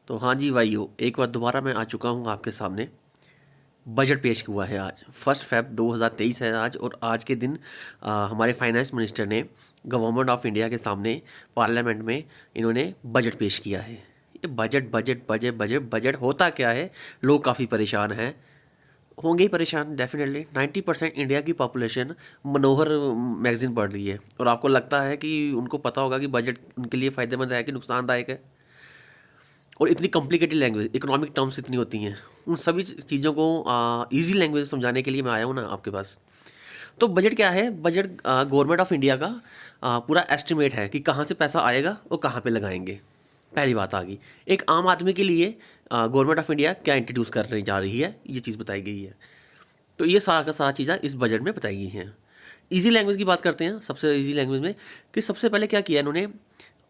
तो हाँ जी भाइयों, एक बार दोबारा मैं आ चुका हूँ आपके सामने। बजट पेश हुआ है आज 1 फ़रवरी 2023 है आज। और आज के दिन हमारे फाइनेंस मिनिस्टर ने गवर्नमेंट ऑफ इंडिया के सामने पार्लियामेंट में इन्होंने बजट पेश किया है। ये budget budget budget budget budget होता क्या है? लोग काफ़ी परेशान हैं, होंगे ही परेशान डेफिनेटली। 90% इंडिया की पॉपुलेशन मनोहर मैगज़ीन पढ़ रही है और आपको लगता है कि उनको पता होगा कि बजट उनके लिए फ़ायदेमंद है कि नुकसानदायक है। और इतनी कॉम्प्लिकेटेड लैंग्वेज, इकोनॉमिक टर्म्स इतनी होती हैं, उन सभी चीज़ों को इजी लैंग्वेज समझाने के लिए मैं आया हूँ ना आपके पास। तो बजट क्या है? बजट गवर्नमेंट ऑफ इंडिया का पूरा एस्टिमेट है कि कहाँ से पैसा आएगा और कहाँ पे लगाएंगे। पहली बात आ गई। एक आम आदमी के लिए गवर्नमेंट ऑफ इंडिया क्या इंट्रोड्यूस करने जा रही है, ये चीज़ बताई गई है। तो ये सारा का सारा चीज़ें इस बजट में बताई गई हैं। ईजी लैंग्वेज की बात करते हैं, सबसे ईजी लैंग्वेज में कि सबसे पहले क्या किया इन्होंने।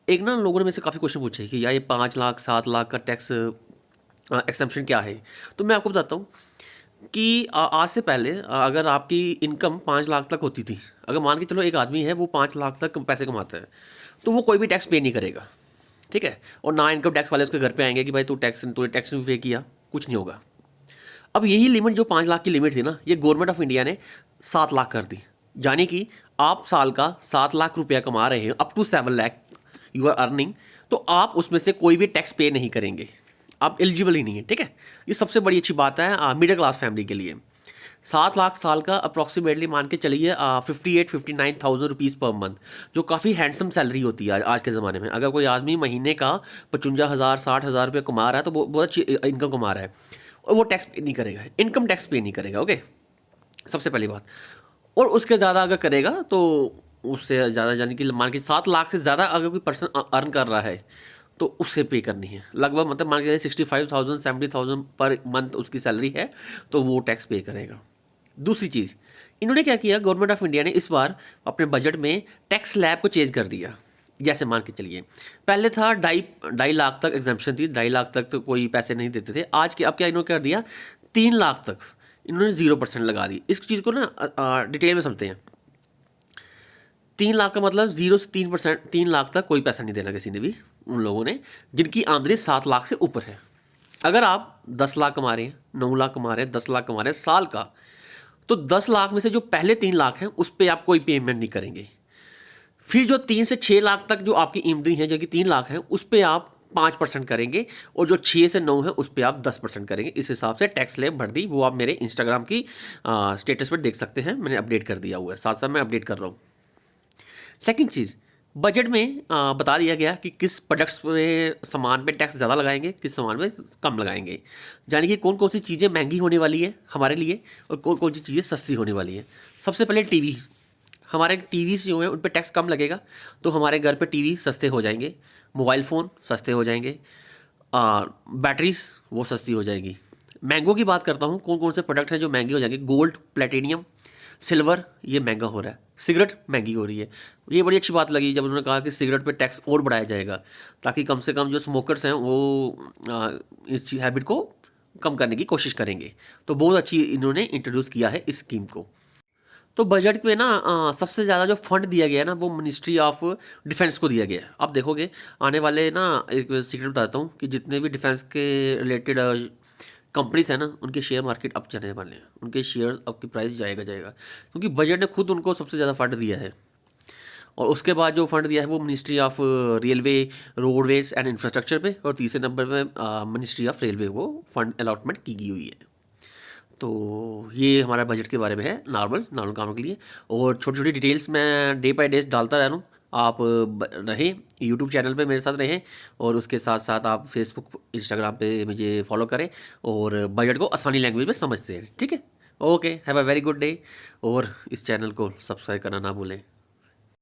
एक ना लोगों ने मेरे से काफ़ी क्वेश्चन पूछे कि यार ये 5 लाख 7 लाख का टैक्स एक्सेम्पशन क्या है। तो मैं आपको बताता हूँ कि आज से पहले अगर आपकी इनकम 5 लाख तक होती थी, अगर मान के चलो एक आदमी है वो 5 लाख तक पैसे कमाता है, तो वो कोई भी टैक्स पे नहीं करेगा, ठीक है। और ना इनकम टैक्स वाले उसके घर पे आएंगे कि भाई तू टैक्स नहीं पे किया, कुछ नहीं होगा। अब यही लिमिट जो 5 लाख की लिमिट थी ना, ये गवर्नमेंट ऑफ इंडिया ने 7 लाख कर दी। यानी कि आप साल का 7 लाख रुपया कमा रहे हैं, up to 7 lakh you are earning, तो आप उसमें से कोई भी टैक्स पे नहीं करेंगे, आप एलिजिबल ही नहीं है, ठीक है। ये सबसे बड़ी अच्छी बात है मिडिल क्लास फैमिली के लिए। 7 लाख साल का अप्रॉक्सीमेटली मान के चलिए 58-59,000 रुपीज़ पर मंथ, जो काफ़ी हैंडसम सैलरी होती है आज के ज़माने में। अगर कोई आदमी महीने का 55,000-60,000 रुपये कमा रहा है तो वो बहुत अच्छी इनकम कमा रहा है, और वो टैक्स पे नहीं करेगा, इनकम टैक्स पे नहीं करेगा। ओके, सबसे पहली बात। और उसके ज़्यादा अगर करेगा तो उससे ज़्यादा, यानी कि मान के 7 लाख से ज़्यादा अगर कोई पर्सन अर्न कर रहा है तो उसे पे करनी है लगभग, मतलब मान के 65,000 70,000 पर मंथ उसकी सैलरी है, तो वो टैक्स पे करेगा। दूसरी चीज़, इन्होंने क्या किया, गवर्नमेंट ऑफ इंडिया ने इस बार अपने बजट में टैक्स स्लैब को चेंज कर दिया। जैसे मान के चलिए पहले था 2.5 लाख तक एग्जाम्पशन थी, 2.5 लाख तक तो कोई पैसे नहीं देते थे। आज के अब क्या इन्होंने कर दिया, 3 लाख तक इन्होंने 0% लगा दी। इस चीज़ को ना डिटेल में समझते हैं। 3 लाख का मतलब 0 से 3%, 3 लाख तक कोई पैसा नहीं देना किसी ने भी, उन लोगों ने जिनकी आमदनी 7 लाख से ऊपर है। अगर आप 10 लाख कमा रहे हैं, 9 लाख कमा रहे हैं, 10 लाख कमा रहे हैं साल का, तो 10 लाख में से जो पहले 3 लाख हैं उस पर आप कोई पेमेंट नहीं करेंगे। फिर जो 3 से 6 लाख तक जो आपकी आमदनी है, जो कि 3 लाख है, उस पर आप 5% करेंगे, और जो 6 से 9 है उस पर आप 10% करेंगे। इस हिसाब से टैक्स स्लैब भर दी। वो आप मेरे इंस्टाग्राम की स्टेटस पर देख सकते हैं, मैंने अपडेट कर दिया हुआ है, साथ साथ मैं अपडेट कर रहा हूँ। सेकंड चीज़, बजट में बता दिया गया कि किस प्रोडक्ट्स पे, सामान पे टैक्स ज़्यादा लगाएंगे, किस सामान पे कम लगाएंगे। यानी कि कौन कौन सी चीज़ें महंगी होने वाली है हमारे लिए और कौन कौन सी चीज़ें सस्ती होने वाली है। सबसे पहले टीवी, हमारे टीवी जो है उन पर टैक्स कम लगेगा, तो हमारे घर पे टीवी सस्ते हो जाएंगे, मोबाइल फ़ोन सस्ते हो जाएंगे, बैटरीज वो सस्ती हो जाएगी। मैंगो की बात करता हूँ, कौन कौन से प्रोडक्ट हैं जो महंगे हो जाएंगे। गोल्ड, प्लेटिनियम, सिल्वर, ये महंगा हो रहा है। सिगरेट महंगी हो रही है। ये बड़ी अच्छी बात लगी जब उन्होंने कहा कि सिगरेट पे टैक्स और बढ़ाया जाएगा, ताकि कम से कम जो स्मोकर्स हैं वो इस हैबिट को कम करने की कोशिश करेंगे। तो बहुत अच्छी इन्होंने इंट्रोड्यूस किया है इस स्कीम को। तो बजट में ना सबसे ज़्यादा जो फंड दिया गया है ना, वो मिनिस्ट्री ऑफ डिफेंस को दिया गया है। आप देखोगे आने वाले ना, एक सीक्रेट बताता हूँ कि जितने भी डिफेंस के रिलेटेड कंपनीज है ना, उनके शेयर मार्केट अप जाने वाले हैं, उनके शेयर अप की प्राइस जाएगा, क्योंकि बजट ने खुद उनको सबसे ज़्यादा फंड दिया है। और उसके बाद जो फंड दिया है वो ministry of railway, roadways and infrastructure पे, और तीसरे नंबर पे मिनिस्ट्री ऑफ रेलवे वो फंड अलॉटमेंट की गई हुई है। तो ये हमारा बजट के बारे में है, नॉर्मल कामों के लिए। और छोटी छोटी डिटेल्स मैं डे बाई डे डालता रह रहा हूँ। आप रहें यूट्यूब चैनल पे मेरे साथ रहें, और उसके साथ साथ आप फेसबुक इंस्टाग्राम पे मुझे फॉलो करें, और बजट को आसानी लैंग्वेज में समझते हैं, ठीक है। Okay, have a very good day, और इस चैनल को सब्सक्राइब करना ना भूलें।